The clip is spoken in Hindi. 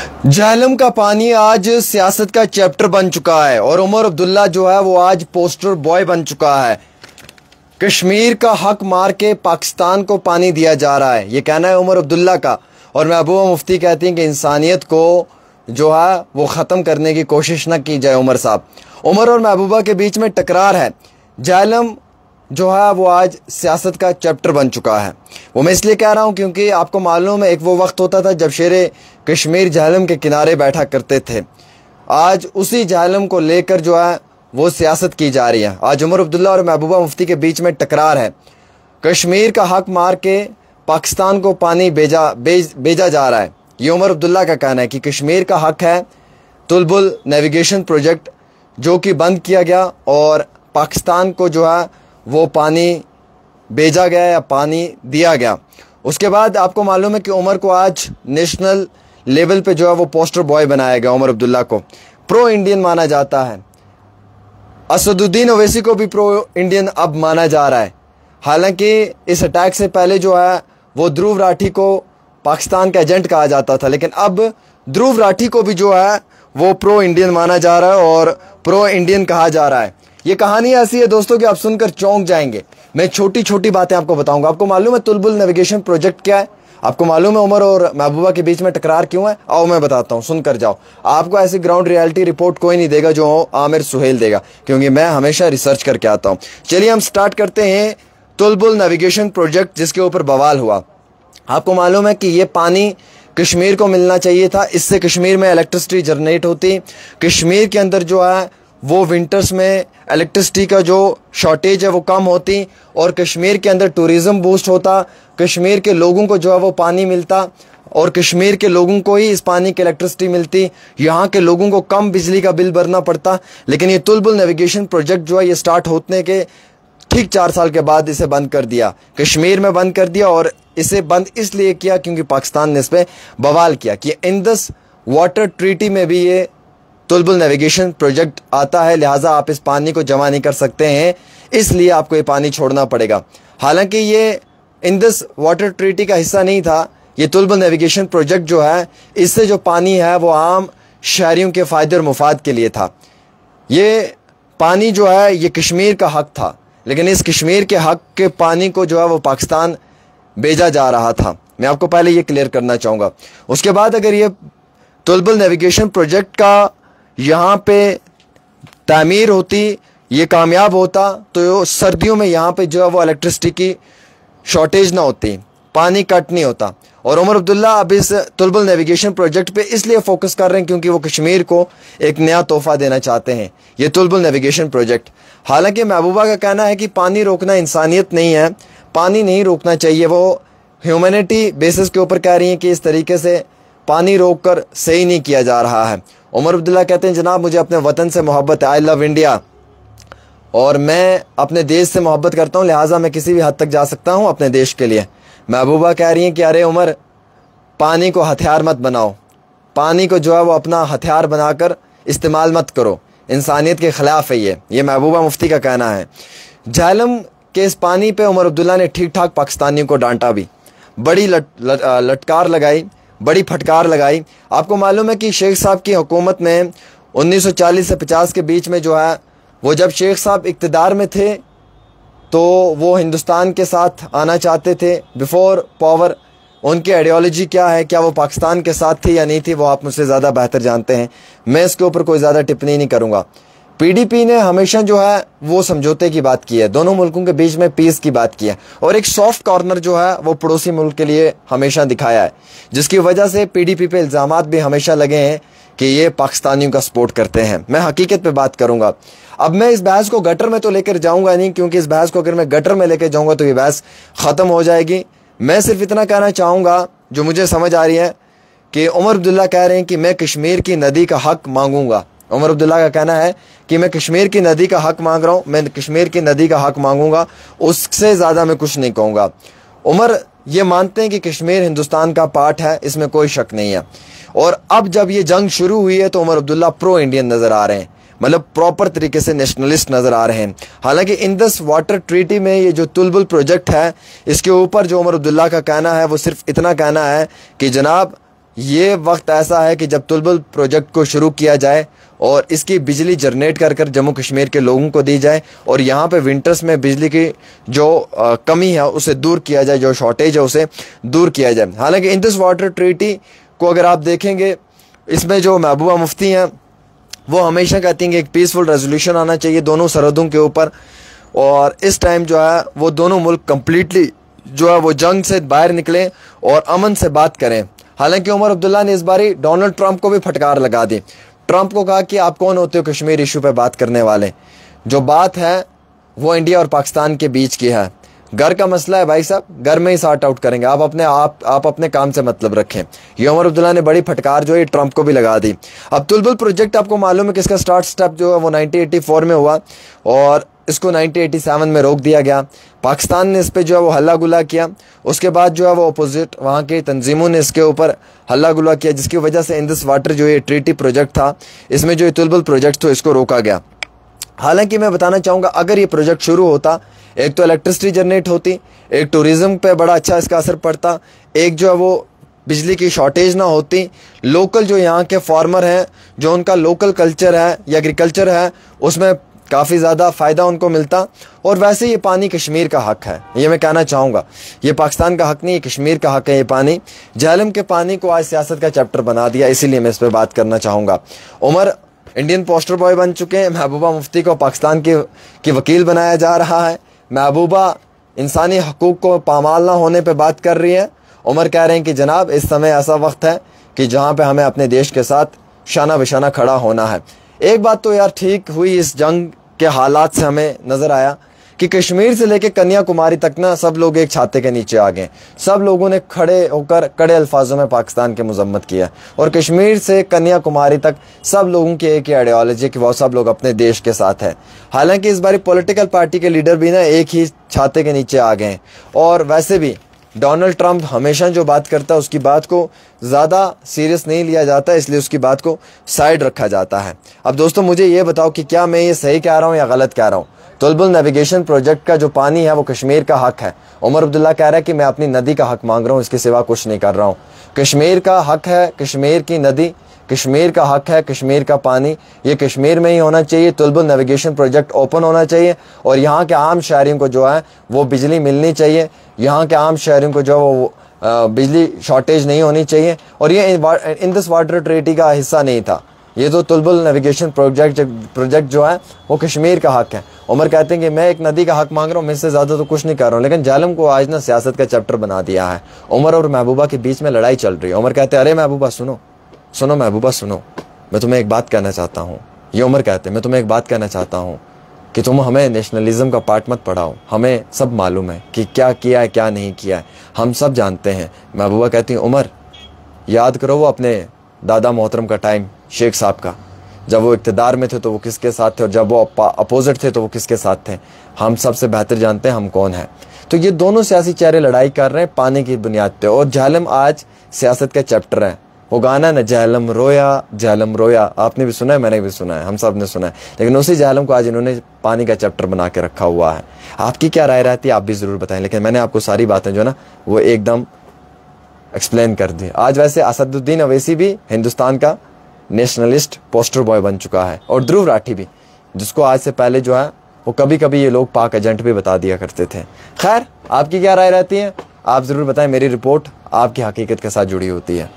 झेलम का पानी आज सियासत का चैप्टर बन चुका है और उमर अब्दुल्ला जो है वो आज पोस्टर बॉय बन चुका है। कश्मीर का हक मार के पाकिस्तान को पानी दिया जा रहा है, ये कहना है उमर अब्दुल्ला का। और महबूबा मुफ्ती कहती हैं कि इंसानियत को जो है वो ख़त्म करने की कोशिश न की जाए। उमर साहब, उमर और महबूबा के बीच में टकरार है। झेलम जो है वो आज सियासत का चैप्टर बन चुका है। वो मैं इसलिए कह रहा हूँ क्योंकि आपको मालूम है एक वो वक्त होता था जब शेरे कश्मीर झेलम के किनारे बैठा करते थे। आज उसी झेलम को लेकर जो है वो सियासत की जा रही है। आज उमर अब्दुल्ला और महबूबा मुफ्ती के बीच में टकरार है। कश्मीर का हक मार के पाकिस्तान को पानी भेजा जा रहा है। ये उमर अब्दुल्ला का कहना है कि कश्मीर का हक है। तुलबुल नेविगेशन प्रोजेक्ट जो कि बंद किया गया और पाकिस्तान को जो है वो पानी भेजा गया या पानी दिया गया। उसके बाद आपको मालूम है कि उमर को आज नेशनल लेवल पे जो है वो पोस्टर बॉय बनाया गया। उमर अब्दुल्ला को प्रो इंडियन माना जाता है। असदुद्दीन ओवैसी को भी प्रो इंडियन अब माना जा रहा है। हालांकि इस अटैक से पहले जो है वो ध्रुव राठी को पाकिस्तान का एजेंट कहा जाता था, लेकिन अब ध्रुव राठी को भी जो है वो प्रो इंडियन माना जा रहा है और प्रो इंडियन कहा जा रहा है। ये कहानी ऐसी है दोस्तों कि आप सुनकर चौंक जाएंगे। मैं छोटी छोटी बातें आपको बताऊंगा। आपको मालूम है तुलबुल नेविगेशन प्रोजेक्ट क्या है? आपको मालूम है उमर और महबूबा के बीच में टकरार क्यों है? आओ मैं बताता हूँ, सुनकर जाओ। आपको ऐसी ग्राउंड रियलिटी रिपोर्ट कोई नहीं देगा जो आमिर सुहेल देगा, क्योंकि मैं हमेशा रिसर्च करके आता हूँ। चलिए हम स्टार्ट करते हैं तुलबुल नेविगेशन प्रोजेक्ट जिसके ऊपर बवाल हुआ। आपको मालूम है कि ये पानी कश्मीर को मिलना चाहिए था। इससे कश्मीर में इलेक्ट्रिसिटी जनरेट होती। कश्मीर के अंदर जो है वो विंटर्स में इलेक्ट्रिसिटी का जो शॉर्टेज है वो कम होती और कश्मीर के अंदर टूरिज़्म बूस्ट होता। कश्मीर के लोगों को जो है वो पानी मिलता और कश्मीर के लोगों को ही इस पानी की इलेक्ट्रिसिटी मिलती। यहाँ के लोगों को कम बिजली का बिल भरना पड़ता। लेकिन ये तुलबुल नेविगेशन प्रोजेक्ट जो है ये स्टार्ट होने के ठीक 4 साल के बाद इसे बंद कर दिया। कश्मीर में बंद कर दिया और इसे बंद इसलिए किया क्योंकि पाकिस्तान ने इस पर बवाल किया कि इंडस वाटर ट्रीटी में भी ये तुलबुल नेविगेशन प्रोजेक्ट आता है, लिहाजा आप इस पानी को जमा नहीं कर सकते हैं, इसलिए आपको ये पानी छोड़ना पड़ेगा। हालांकि ये इंडस वाटर ट्रीटी का हिस्सा नहीं था। ये तुलबुल नेविगेशन प्रोजेक्ट जो है इससे जो पानी है वो आम शहरियों के फ़ायदे और मुफाद के लिए था। ये पानी जो है ये कश्मीर का हक था, लेकिन इस कश्मीर के हक के पानी को जो है वो पाकिस्तान भेजा जा रहा था। मैं आपको पहले ये क्लियर करना चाहूँगा। उसके बाद अगर ये तुलबुल नेविगेशन प्रोजेक्ट का यहाँ पे तामीर होती, ये कामयाब होता, तो सर्दियों में यहाँ पे जो है वो इलेक्ट्रिसिटी की शॉर्टेज ना होती, पानी कट नहीं होता। और उमर अब्दुल्ला अब इस तुलबुल नेविगेशन प्रोजेक्ट पे इसलिए फोकस कर रहे हैं क्योंकि वो कश्मीर को एक नया तोहफा देना चाहते हैं, ये तुलबुल नेविगेशन प्रोजेक्ट। हालांकि महबूबा का कहना है कि पानी रोकना इंसानियत नहीं है, पानी नहीं रोकना चाहिए। वो ह्यूमैनिटी बेसिस के ऊपर कह रही हैं कि इस तरीके से पानी रोक कर सही नहीं किया जा रहा है। उमर अब्दुल्ला कहते हैं जनाब मुझे अपने वतन से मोहब्बत है, आई लव इंडिया, और मैं अपने देश से मोहब्बत करता हूँ, लिहाजा मैं किसी भी हद तक जा सकता हूँ अपने देश के लिए। महबूबा कह रही हैं कि अरे उमर पानी को हथियार मत बनाओ, पानी को जो है वो अपना हथियार बनाकर इस्तेमाल मत करो, इंसानियत के ख़िलाफ़ है ये महबूबा मुफ्ती का कहना है। झेलम के इस पानी पे उमर अब्दुल्ला ने ठीक ठाक पाकिस्तानियों को डांटा भी, बड़ी लटकार लगाई, बड़ी फटकार लगाई। आपको मालूम है कि शेख साहब की हुकूमत में 1940 से 50 के बीच में जो है वो जब शेख साहब इक़्तिदार में थे तो वो हिंदुस्तान के साथ आना चाहते थे। बिफोर पावर उनकी आइडियोलॉजी क्या है, क्या वो पाकिस्तान के साथ थी या नहीं थी, वो आप मुझसे ज़्यादा बेहतर जानते हैं। मैं इसके ऊपर कोई ज़्यादा टिप्पणी नहीं करूँगा। पीडीपी ने हमेशा जो है वो समझौते की बात की है, दोनों मुल्कों के बीच में पीस की बात की है और एक सॉफ्ट कॉर्नर जो है वो पड़ोसी मुल्क के लिए हमेशा दिखाया है, जिसकी वजह से पीडीपी पे इल्ज़ामात भी हमेशा लगे हैं कि ये पाकिस्तानियों का सपोर्ट करते हैं। मैं हकीकत पे बात करूंगा। अब मैं इस बहस को गटर में तो लेकर जाऊंगा नहीं, क्योंकि इस बहस को अगर मैं गटर में लेकर जाऊंगा तो ये बहस ख़त्म हो जाएगी। मैं सिर्फ इतना कहना चाहूँगा जो मुझे समझ आ रही है कि उमर अब्दुल्ला कह रहे हैं कि मैं कश्मीर की नदी का हक मांगूंगा। उमर अब्दुल्ला का कहना है कि मैं कश्मीर की नदी का हक मांग रहा हूँ, मैं कश्मीर की नदी का हक मांगूंगा, उससे ज़्यादा मैं कुछ नहीं कहूँगा। उमर ये मानते हैं कि कश्मीर हिंदुस्तान का पार्ट है, इसमें कोई शक नहीं है। और अब जब ये जंग शुरू हुई है तो उमर अब्दुल्ला प्रो इंडियन नज़र आ रहे हैं, मतलब प्रॉपर तरीके से नेशनलिस्ट नज़र आ रहे हैं। हालांकि इंडस वाटर ट्रीटी में ये जो तुलबुल प्रोजेक्ट है इसके ऊपर जो उमर अब्दुल्ला का कहना है वो सिर्फ इतना कहना है कि जनाब ये वक्त ऐसा है कि जब तुलबुल प्रोजेक्ट को शुरू किया जाए और इसकी बिजली जनरेट कर कर जम्मू कश्मीर के लोगों को दी जाए और यहाँ पे विंटर्स में बिजली की जो कमी है उसे दूर किया जाए, जो शॉर्टेज है उसे दूर किया जाए। हालांकि इंडस वाटर ट्रीटी को अगर आप देखेंगे, इसमें जो महबूबा मुफ्ती हैं वो हमेशा कहती हैं कि एक पीसफुल रेजोल्यूशन आना चाहिए दोनों सरहदों के ऊपर, और इस टाइम जो है वो दोनों मुल्क कम्प्लीटली जो है वो जंग से बाहर निकलें और अमन से बात करें। हालांकि उमर अब्दुल्ला ने इस बारी डोनाल्ड ट्रंप को भी फटकार लगा दी। ट्रंप को कहा कि आप कौन होते हो कश्मीर इशू पे बात करने वाले, जो बात है वो इंडिया और पाकिस्तान के बीच की है। घर का मसला है भाई साहब, घर में ही सॉर्ट आउट करेंगे, आप अपने काम से मतलब रखें। ये उमर अब्दुल्ला ने बड़ी फटकार जो है ट्रंप को भी लगा दी। अब तुलबुल प्रोजेक्ट आपको मालूम है कि इसका स्टार्ट स्टेप जो है वो 1984 में हुआ और इसको 1987 में रोक दिया गया। पाकिस्तान ने इस पर जो है वो हल्ला गुला किया, उसके बाद जो है वो अपोजिट वहाँ की तंजीमों ने इसके ऊपर हल्ला गुला किया, जिसकी वजह से इंडस वाटर जो ये ट्रीटी प्रोजेक्ट था, इसमें जो ये तुलबुल प्रोजेक्ट था इसको रोका गया। हालांकि मैं बताना चाहूँगा अगर ये प्रोजेक्ट शुरू होता, एक तो इलेक्ट्रिसिटी जनरेट होती, एक टूरिज्म पे बड़ा अच्छा इसका असर पड़ता, एक जो है वो बिजली की शॉर्टेज ना होती, लोकल जो यहाँ के फार्मर हैं, जो उनका लोकल कल्चर है या एग्रीकल्चर है उसमें काफ़ी ज़्यादा फ़ायदा उनको मिलता। और वैसे ये पानी कश्मीर का हक है, ये मैं कहना चाहूँगा, ये पाकिस्तान का हक नहीं, ये कश्मीर का हक है। ये पानी झेलम के पानी को आज सियासत का चैप्टर बना दिया, इसीलिए मैं इस पर बात करना चाहूँगा। उमर इंडियन पोस्टर बॉय बन चुके हैं, महबूबा मुफ्ती को पाकिस्तान की वकील बनाया जा रहा है। महबूबा इंसानी हकूक़ को पामाल ना होने पर बात कर रही है। उमर कह रहे हैं कि जनाब इस समय ऐसा वक्त है कि जहाँ पे हमें अपने देश के साथ शाना बिशाना खड़ा होना है। एक बात तो यार ठीक हुई, इस जंग के हालात से हमें नज़र आया कि कश्मीर से लेकर कन्याकुमारी तक ना सब लोग एक छाते के नीचे आ गए। सब लोगों ने खड़े होकर कड़े अल्फाजों में पाकिस्तान की मजम्मत किया और कश्मीर से कन्याकुमारी तक सब लोगों की एक ही आइडियोलॉजी कि वो सब लोग अपने देश के साथ हैं। हालांकि इस बारी पॉलिटिकल पार्टी के लीडर भी ना एक ही छाते के नीचे आ गए। और वैसे भी डोनाल्ड ट्रंप हमेशा जो बात करता है उसकी बात को ज़्यादा सीरियस नहीं लिया जाता, इसलिए उसकी बात को साइड रखा जाता है। अब दोस्तों मुझे ये बताओ कि क्या मैं ये सही कह रहा हूँ या गलत कह रहा हूँ। तुलबुल नेविगेशन प्रोजेक्ट का जो पानी है वो कश्मीर का हक है। उमर अब्दुल्ला कह रहा है कि मैं अपनी नदी का हक मांग रहा हूँ, इसके सिवा कुछ नहीं कर रहा हूँ। कश्मीर का हक है, कश्मीर की नदी, कश्मीर का हक है, कश्मीर का पानी, ये कश्मीर में ही होना चाहिए। तुलबुल नेविगेशन प्रोजेक्ट ओपन होना चाहिए और यहाँ के आम शहरियों को जो है वो बिजली मिलनी चाहिए। यहाँ के आम शहरियों को जो वो बिजली शॉर्टेज नहीं होनी चाहिए। और ये इंडस वाटर ट्रीटी का हिस्सा नहीं था, ये तो तुलबुल नेविगेशन प्रोजेक्ट जो है वो कश्मीर का हक है। उमर कहते हैं कि मैं एक नदी का हक मांग रहा हूँ, मैं इससे ज़्यादा तो कुछ नहीं कर रहा हूँ। लेकिन झेलम को आज ना सियासत का चैप्टर बना दिया है। उमर और महबूबा के बीच में लड़ाई चल रही है। उमर कहते हैं अरे महबूबा सुनो महबूबा सुनो, मैं तुम्हें एक बात कहना चाहता हूँ। ये उमर कहते हैं मैं तुम्हें एक बात कहना चाहता हूँ कि तुम हमें नेशनलिज्म का पार्ट मत पढ़ाओ, हमें सब मालूम है कि क्या किया है क्या नहीं किया है, हम सब जानते हैं। महबूबा कहती हैं उमर याद करो वो अपने दादा मोहतरम का टाइम, शेख साहब का, जब वो इक़्तिदार में थे तो वो किसके साथ थे और जब वो अपोजिट थे तो वो किसके साथ थे। हम सबसे बेहतर जानते हैं हम कौन हैं। तो ये दोनों सियासी चेहरे लड़ाई कर रहे हैं पानी की बुनियाद पे। और झेलम आज सियासत का चैप्टर है। वो गाना ना झेलम रोया, आपने भी सुना है, मैंने भी सुना है, हम सब ने सुना है। लेकिन उसी झेलम को आज इन्होंने पानी का चैप्टर बना के रखा हुआ है। आपकी क्या राय रहती है आप भी ज़रूर बताएं। लेकिन मैंने आपको सारी बातें जो है ना वो एकदम एक्सप्लेन कर दी। आज वैसे असदुद्दीन अवैसी भी हिंदुस्तान का नेशनलिस्ट पोस्टर बॉय बन चुका है और ध्रुव राठी भी, जिसको आज से पहले जो है वो कभी कभी ये लोग पाक एजेंट भी बता दिया करते थे। खैर आपकी क्या राय रहती है आप ज़रूर बताएं। मेरी रिपोर्ट आपकी हकीकत के साथ जुड़ी होती है।